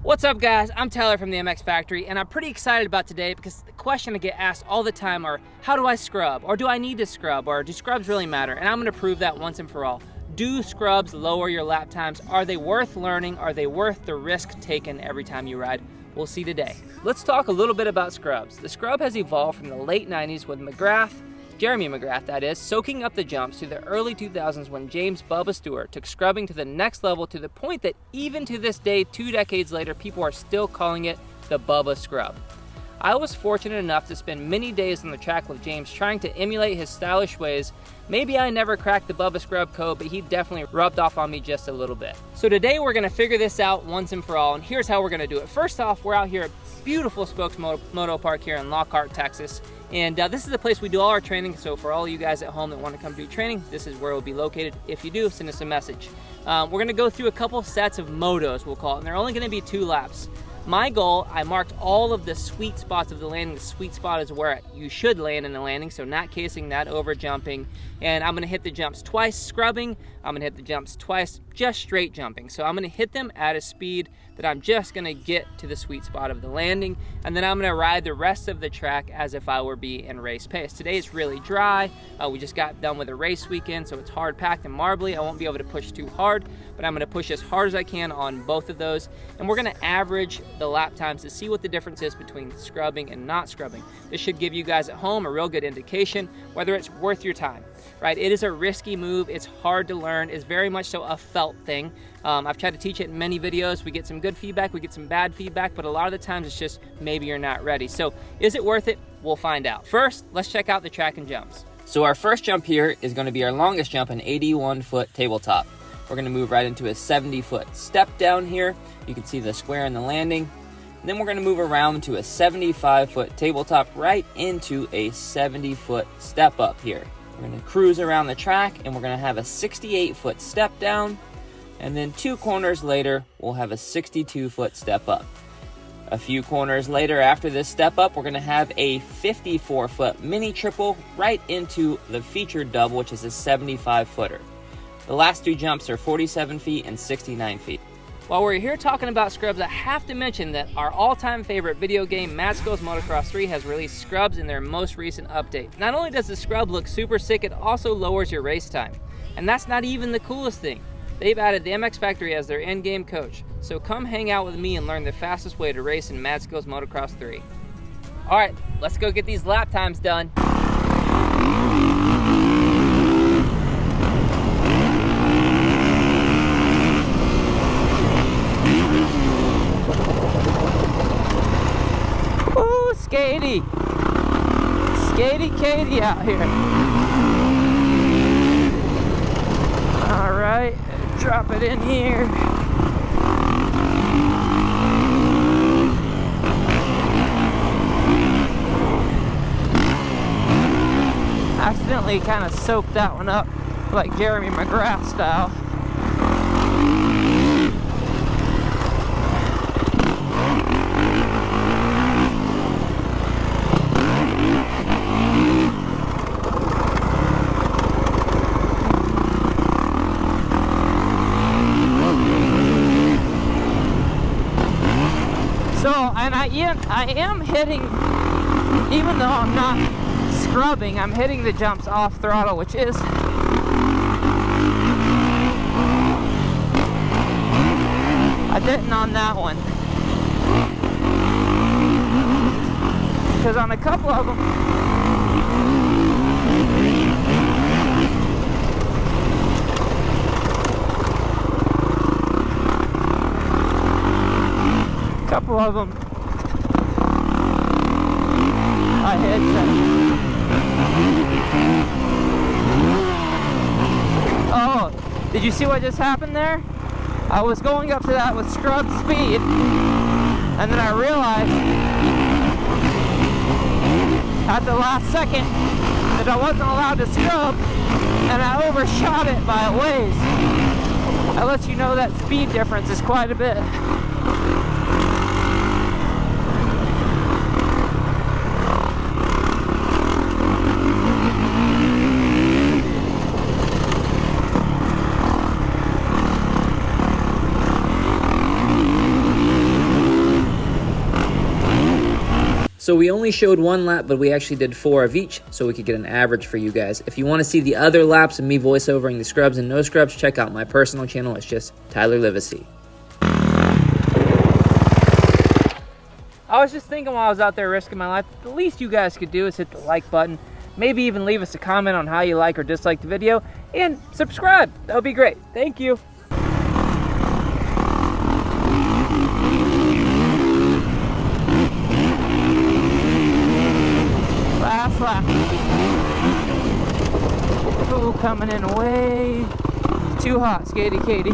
What's up guys, I'm Tyler from the MX Factory and I'm pretty excited about today because the question I get asked all the time are how do I scrub, or do I need to scrub, or do scrubs really matter? And I'm going to prove that once and for all. Do scrubs lower your lap times? Are they worth learning? Are they worth the risk taken every time you ride? We'll see today. Let's talk a little bit about scrubs. The scrub has evolved from the late 90s with Jeremy McGrath that is, soaking up the jumps to the early 2000s when James Bubba Stewart took scrubbing to the next level, to the point that even to this day, 2 decades later, people are still calling it the Bubba Scrub. I was fortunate enough to spend many days on the track with James trying to emulate his stylish ways. Maybe I never cracked the Bubba Scrub code, but he definitely rubbed off on me just a little bit. So today we're gonna figure this out once and for all, and here's how we're gonna do it. First off, we're out here at beautiful Spokes Moto Park here in Lockhart, Texas. And this is the place we do all our training, so for all you guys at home that want to come do training, this is where it will be located. If you do, send us a message. We're going to go through a couple sets of motos, we'll call it, and they're only going to be 2 laps. My goal, I marked all of the sweet spots of the landing. The sweet spot is where you should land in the landing, so not casing, not over jumping. And I'm gonna hit the jumps twice scrubbing, I'm gonna hit the jumps twice just straight jumping. So I'm gonna hit them at a speed that I'm just gonna get to the sweet spot of the landing, and then I'm gonna ride the rest of the track as if I were be in race pace. Today it's really dry. We just got done with a race weekend, so it's hard packed and marbly. I won't be able to push too hard, but I'm gonna push as hard as I can on both of those. And we're gonna average the lap times to see what the difference is between scrubbing and not scrubbing. This should give you guys at home a real good indication whether it's worth your time, right? It is a risky move, it's hard to learn, it's very much so a felt thing. I've tried to teach it in many videos. We get some good feedback, we get some bad feedback, but a lot of the times it's just maybe you're not ready. So is it worth it? We'll find out. First, let's check out the track and jumps. So our first jump here is going to be our longest jump, an 81-foot tabletop. We're going to move right into a 70-foot step down here. You can see the square in the landing. And then we're going to move around to a 75-foot tabletop right into a 70-foot step up here. We're going to cruise around the track and we're going to have a 68-foot step down. And then 2 corners later, we'll have a 62-foot step up. A few corners later after this step up, we're going to have a 54-foot mini triple right into the featured double, which is a 75-footer. The last 2 jumps are 47 feet and 69 feet. While we're here talking about scrubs, I have to mention that our all-time favorite video game, MASTERCLASS Motocross 3, has released scrubs in their most recent update. Not only does the scrub look super sick, it also lowers your race time. And that's not even the coolest thing. They've added the MX Factory as their in-game coach. So come hang out with me and learn the fastest way to race in MASTERCLASS Motocross 3. All right, let's go get these lap times done. Ooh, skatey. Skatey Katie out here. All right, drop it in here. Accidentally kind of soaked that one up like Jeremy McGrath style. So, and I am hitting, even though I'm not scrubbing, I'm hitting the jumps off throttle, which is I didn't on that one, because on a couple of them I hit that. Oh, did you see what just happened there? I was going up to that with scrub speed, and then I realized at the last second that I wasn't allowed to scrub, and I overshot it by a ways. That lets you know that speed difference is quite a bit. So we only showed 1 lap, but we actually did 4 of each so we could get an average for you guys. If you want to see the other laps of me voiceovering the scrubs and no scrubs, check out my personal channel. It's just Tyler Livesey. I was just thinking while I was out there risking my life, the least you guys could do is hit the like button. Maybe even leave us a comment on how you like or dislike the video, and subscribe. That would be great. Thank you. Last lap. Oh, coming in way too hot, Skatey Katie.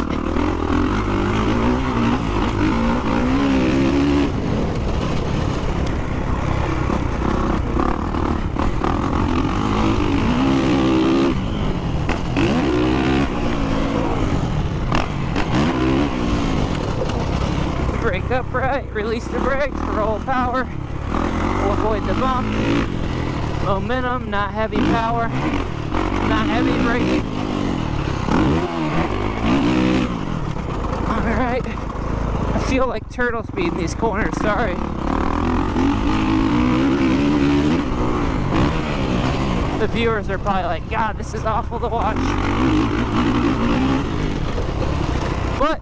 Brake upright, release the brakes, roll power, we'll avoid the bump. Momentum, not heavy power, not heavy braking. Alright, I feel like turtle speed in these corners, sorry. The viewers are probably like, God, this is awful to watch. But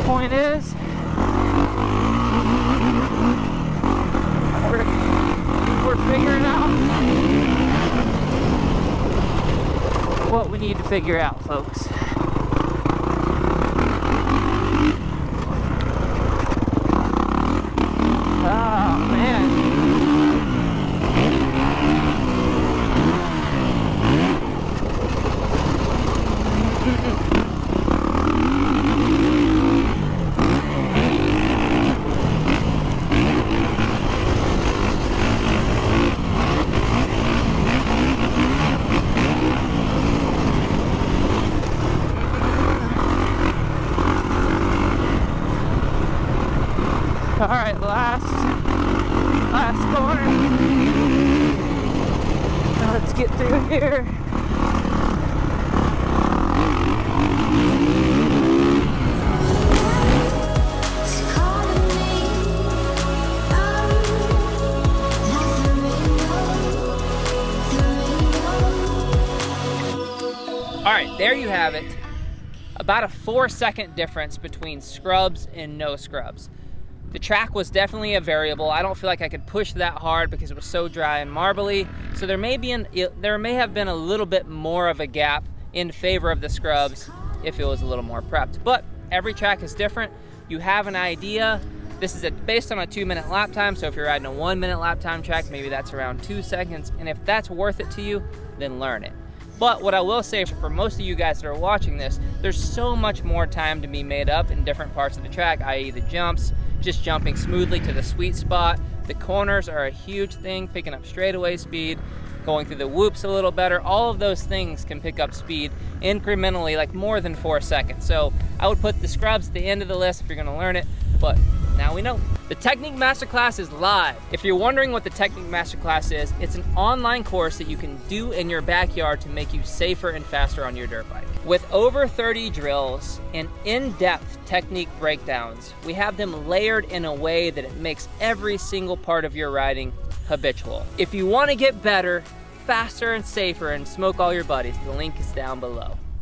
point is, we're figuring out what we need to figure out, folks. Oh, man. All right, last corner. Now let's get through here. All right, there you have it. About a 4-second difference between scrubs and no scrubs. The track was definitely a variable. I don't feel like I could push that hard because it was so dry and marbly. So there may have been a little bit more of a gap in favor of the scrubs if it was a little more prepped. But every track is different. You have an idea. This is based on a 2-minute lap time. So if you're riding a 1-minute lap time track, maybe that's around 2 seconds. And if that's worth it to you, then learn it. But what I will say for most of you guys that are watching this, there's so much more time to be made up in different parts of the track, i.e. the jumps, just jumping smoothly to the sweet spot. The corners are a huge thing, picking up straightaway speed, going through the whoops a little better. All of those things can pick up speed incrementally, like more than 4 seconds. So I would put the scrubs at the end of the list if you're gonna learn it, but now we know. The Technique Masterclass is live. If you're wondering what the Technique Masterclass is, it's an online course that you can do in your backyard to make you safer and faster on your dirt bike. With over 30 drills and in-depth technique breakdowns, we have them layered in a way that it makes every single part of your riding habitual. If you want to get better, faster, and safer and smoke all your buddies, the link is down below.